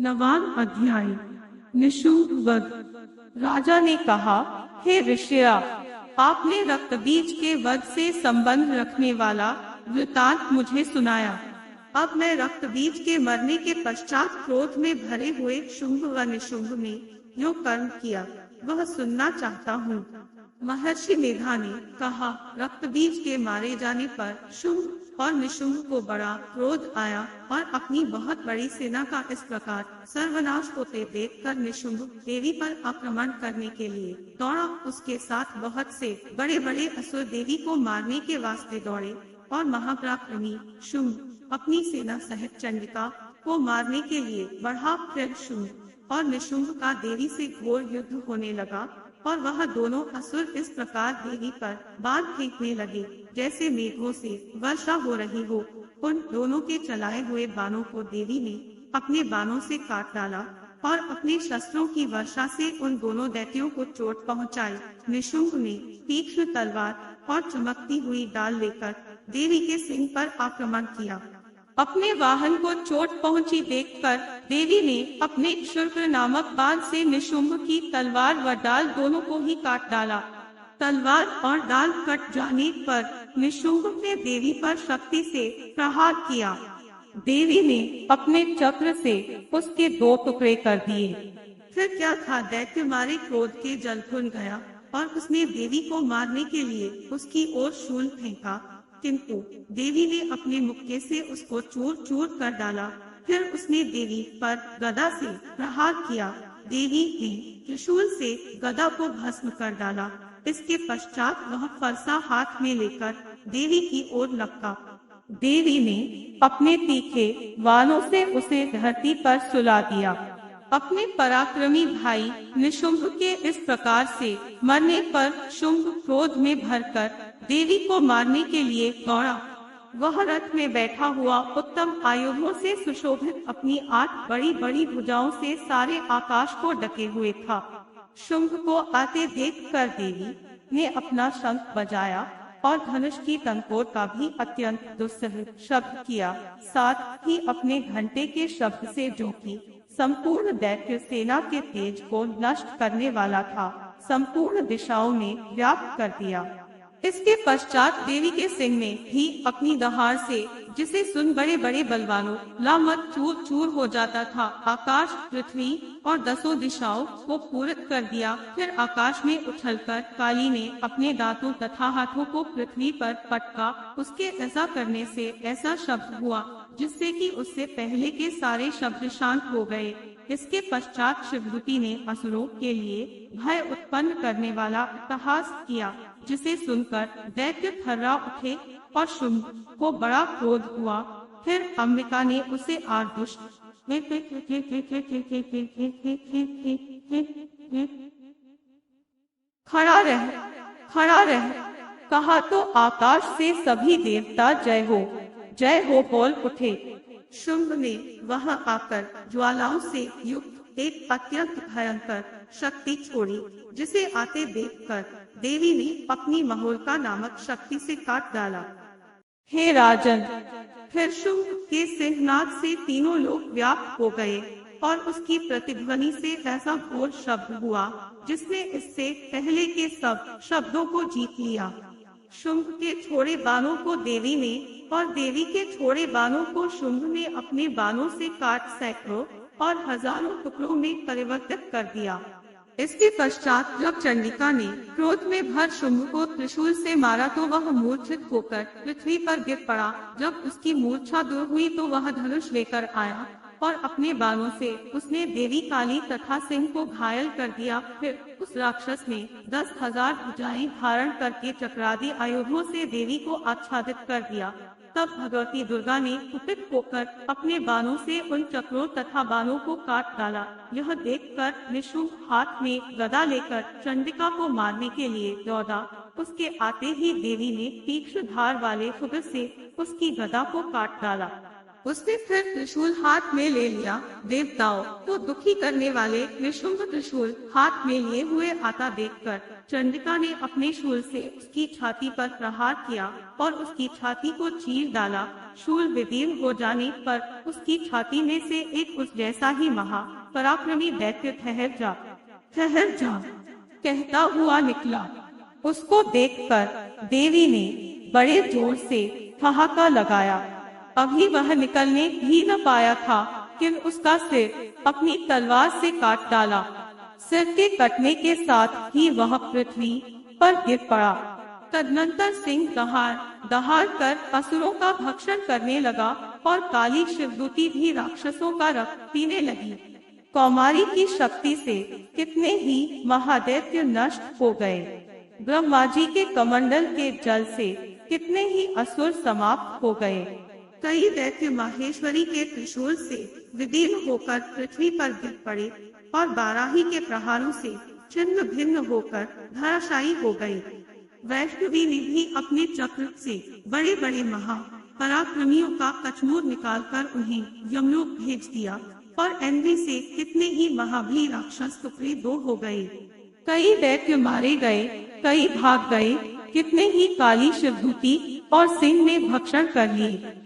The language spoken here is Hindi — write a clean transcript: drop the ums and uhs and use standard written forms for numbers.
नवान अध्याय। निशुंभ वध। राजा ने कहा, हे ऋषिया, आपने रक्तबीज के वध से संबंध रखने वाला वृतांत मुझे सुनाया। अब मैं रक्तबीज के मरने के पश्चात क्रोध में भरे हुए शुंभ व निशुंभ ने जो कर्म किया वह सुनना चाहता हूँ। महर्षि मेधा ने कहा, रक्तबीज के मारे जाने पर शुंभ और निशुंभ को बड़ा क्रोध आया और अपनी बहुत बड़ी सेना का इस प्रकार सर्वनाश होते देखकर निशुंभ देवी पर आक्रमण करने के लिए दौड़ा। उसके साथ बहुत से बड़े बड़े असुर देवी को मारने के वास्ते दौड़े और महापराक्रमी शुंभ अपनी सेना सहित चंडिका को मारने के लिए बढ़ा। फिर शुंभ और निशुंभ का देवी से घोर युद्ध होने लगा और वह दोनों असुर इस प्रकार देवी पर बाण फेंकने लगे जैसे मेघों से वर्षा हो रही हो। उन दोनों के चलाए हुए बाणों को देवी ने अपने बाणों से काट डाला और अपने शस्त्रों की वर्षा से उन दोनों दैत्यों को चोट पहुंचाई। निशुंभ ने तीक्ष्ण तलवार और चमकती हुई डाल लेकर देवी के सिंह पर आक्रमण किया। अपने वाहन को चोट पहुंची देखकर देवी ने अपने क्षुद्र नामक बाण से निशुंभ की तलवार व डाल दोनों को ही काट डाला। तलवार और डाल कट जाने पर निशुंभ ने देवी पर शक्ति से प्रहार किया। देवी ने अपने चक्र से उसके 2 टुकड़े कर दिए। फिर क्या था, दैत्य मारे क्रोध के जल भुन गया और उसने देवी को मारने के लिए उसकी ओर शूल फेंका, किंतु देवी ने अपने मुक्के से उसको चूर चूर कर डाला। फिर उसने देवी पर गदा से प्रहार किया। देवी ने त्रिशूल से गदा को भस्म कर डाला। इसके पश्चात वह फरसा हाथ में लेकर देवी की ओर लपका। देवी ने अपने तीखे वालों से उसे धरती पर सुला दिया। अपने पराक्रमी भाई निशुंभ के इस प्रकार से मरने पर शुंभ क्रोध में भरकर देवी को मारने के लिए दौड़ा। वह रथ में बैठा हुआ उत्तम आयुधों से सुशोभित अपनी 8 बड़ी बड़ी भुजाओं से सारे आकाश को ढके हुए था। शुंभ को आते देखकर देवी ने अपना शंख बजाया और धनुष की टंकोर का भी अत्यंत दुस्सह शब्द किया। साथ ही अपने घंटे के शब्द से, जो कि संपूर्ण दैत्य सेना के तेज को नष्ट करने वाला था, संपूर्ण दिशाओं में व्याप्त कर दिया। इसके पश्चात देवी के सिंह ने भी अपनी दहाड़ से, जिसे सुन बड़े बड़े बलवानों लामत चूर चूर हो जाता था, आकाश, पृथ्वी और 10 दिशाओं को पूरित कर दिया। फिर आकाश में उछलकर काली ने अपने दांतों तथा हाथों को पृथ्वी पर पटका। उसके ऐसा करने से ऐसा शब्द हुआ जिससे कि उससे पहले के सारे शब्द शांत हो गए। इसके पश्चात शिवदूती ने असुरों के लिए भय उत्पन्न करने वाला अट्टहास किया, जिसे सुनकर दैत्य थर्रा उठे और शुंभ को बड़ा क्रोध हुआ। फिर अंबिका ने उसे आर्दुष्ट खड़ा रह कहा तो आकाश से सभी देवता जय हो बोल उठे। शुंभ ने वहां आकर ज्वालाओं से युक्त एक अत्यंत भयंकर शक्ति छोड़ी, जिसे आते देखकर देवी ने अपनी महोल्का नामक शक्ति से काट डाला। हे राजन, फिर शुंभ के सिंहनाद से तीनों लोग व्याप्त हो गए और उसकी प्रतिध्वनि से ऐसा घोर शब्द हुआ जिसने इससे पहले के सब शब्दों को जीत लिया। शुंभ के छोड़े बाणों को देवी ने और देवी के छोड़े बाणों को शुंभ ने अपने बाणों से काट सैकड़ों और हजारों टुकड़ों में परिवर्तित कर दिया। इसके पश्चात जब चंडिका ने क्रोध में भर शुंभ को त्रिशूल से मारा तो वह मूर्छित होकर पृथ्वी पर गिर पड़ा। जब उसकी मूर्छा दूर हुई तो वह धनुष लेकर आया और अपने बाणों से उसने देवी काली तथा सिंह को घायल कर दिया। फिर उस राक्षस ने 10,000 भुजाएं धारण करके चक्रादि आयुधों से देवी को आच्छादित कर दिया। तब भगवती दुर्गा ने कुपित होकर अपने बाणों से उन चक्रों तथा बाणों को काट डाला। यह देखकर निशुंभ हाथ में गदा लेकर चंडिका को मारने के लिए दौड़ा। उसके आते ही देवी ने तीक्ष्ण धार वाले खुद से उसकी गदा को काट डाला। उसने फिर त्रिशूल हाथ में ले लिया। देवताओं को दुखी करने वाले निशुंभ त्रिशूल हाथ में लिए हुए आता देखकर चंडिका ने अपने शूल से उसकी छाती पर प्रहार किया और उसकी छाती को चीर डाला। शूल विदीर्ण हो जाने पर उसकी छाती में से एक उस जैसा ही महा पराक्रमी दैत्य ठहर जा कहता हुआ निकला। उसको देखकर देवी ने बड़े जोर से ठहाका लगाया। अभी वह निकलने भी न पाया था कि उसका सिर अपनी तलवार से काट डाला। सिर के कटने के साथ ही वह पृथ्वी पर गिर पड़ा। तदनंतर सिंह दहाड़ कर असुरों का भक्षण करने लगा और काली शिवदूती भी राक्षसों का रक्त पीने लगी। कौमारी की शक्ति से कितने ही महादैत्य नष्ट हो गए। ब्रह्मा जी के कमंडल के जल से कितने ही असुर समाप्त हो गए। कई दैत्य माहेश्वरी के त्रिशूल से विदीर्ण होकर पृथ्वी पर गिर पड़े और बाराही के प्रहारों से छिन्न भिन्न होकर धराशायी हो गए। वैष्णवी ने भी अपने चक्र से बड़े बड़े महा पराक्रमियों का कचमूर निकालकर उन्हें यमलोक भेज दिया और एनवी से कितने ही महाबली राक्षस टुकड़े दो हो गए। कई दैत्य मारे गए, कई भाग गए, कितने ही काली शिवदूती और सिंह ने भक्षण कर लिए।